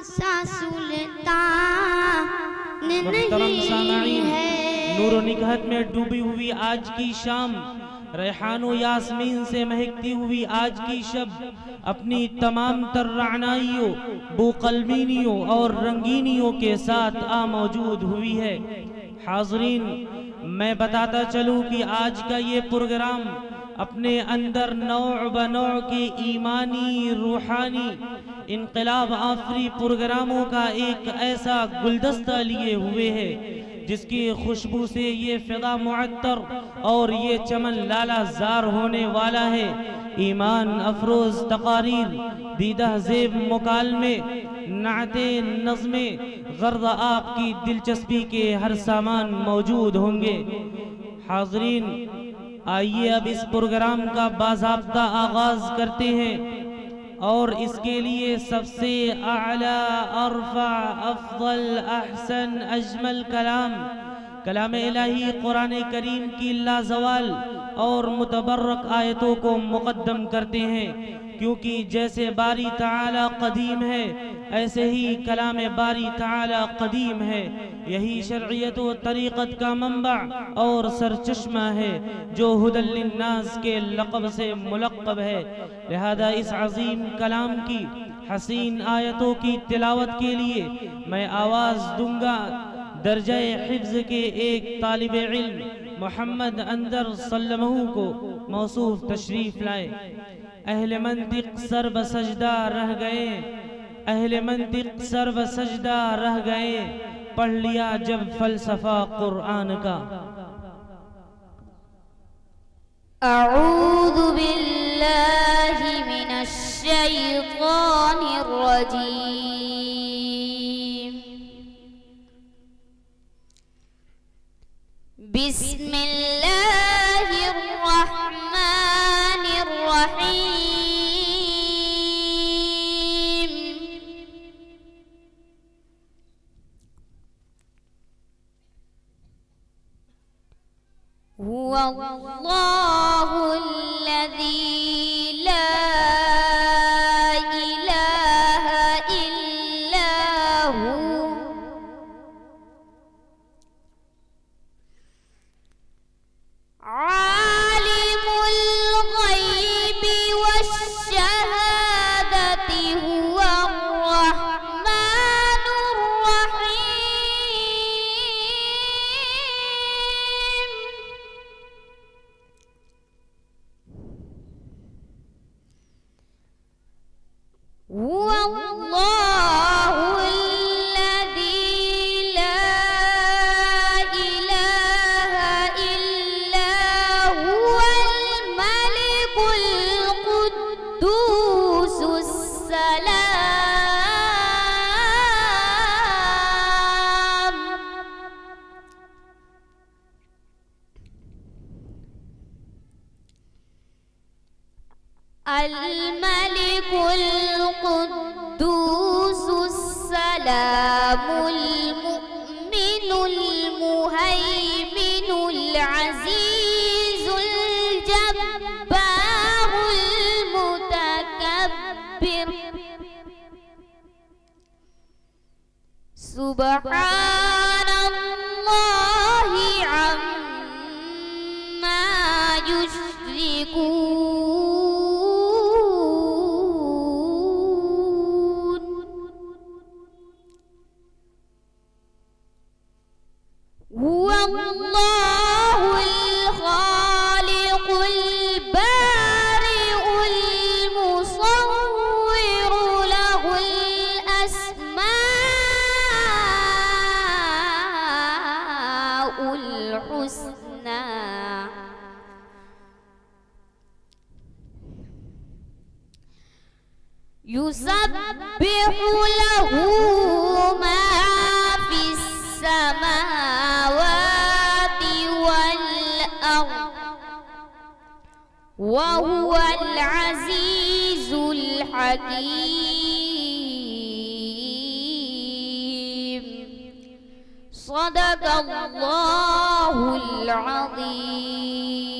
سا سلطان نہیں ہے۔ نور و نکہت میں ڈوبی ہوئی آج کی شام، ریحان و یاسمین سے مہکتی ہوئی آج کی شب، اپنی تمام تر رعنائیوں، بو قلمینیوں اور رنگینیوں کے ساتھ موجود ہوئی ہے۔ حاضرین، میں بتاتا چلوں کہ آج کا یہ پروگرام اپنے اندر نوع بنوع کے ایمانی، روحانی، انقلاب آفری پروگراموں کا ایک ایسا گلدستہ لیے ہوئے ہے جس کی خوشبو سے یہ فضا معطر اور یہ چمن لالا زار ہونے والا ہے۔ ایمان افروز تقاریر، دیدہ زیب مکالمے، نعتیں، نظمیں، غرض آپ کی دلچسپی کے ہر سامان موجود ہوں گے۔ حاضرین، آئیے اب اس پروگرام کا باضابطہ آغاز کرتے ہیں، اور اس کے لیے سب سے اعلیٰ، ارفع، افضل، احسن، اجمل کلام الہی قرآن کریم کی لازوال اور متبرک آیتوں کو مقدم کرتے ہیں، کیونکہ جیسے باری تعالی قدیم ہے ایسے ہی کلام باری تعالی قدیم ہے۔ یہی شرعیت و طریقت کا منبع اور سرچشمہ ہے جو ہدی للناس کے لقب سے ملقب ہے۔ لہذا اس عظیم کلام کی حسین آیتوں کی تلاوت کے لیے میں آواز دوں گا درجہ حفظ کے ایک طالب علم محمد اندر سلمہ کو موصوف تشریف لائے۔ اہل منطق سر بسجدہ رہ گئے، اہل منطق سر بسجدہ رہ گئے، پڑھ لیا جب فلسفہ قرآن کا۔ اعوذ باللہ من الشیطان الرجیم، بسم اللہ الرحمن الرحیم۔ هو اللہ الذی لا الہ الا ہو، عالم الغیب والشہادۃ، هو الرحمن الرحیم۔ هو اللہ الذی لا الہ الا هو الملک القدوس السلام، الملك القدوس السلام المؤمن المهيمن العزيز الجبار المتكبر، سبحان الله عما يشركون، هو الله الخالق البارئ المصور، له الأسماء الحسنى، يسبح له ما في السماوات والأرض، وهو العزيز الحكيم، صدق الله العظيم۔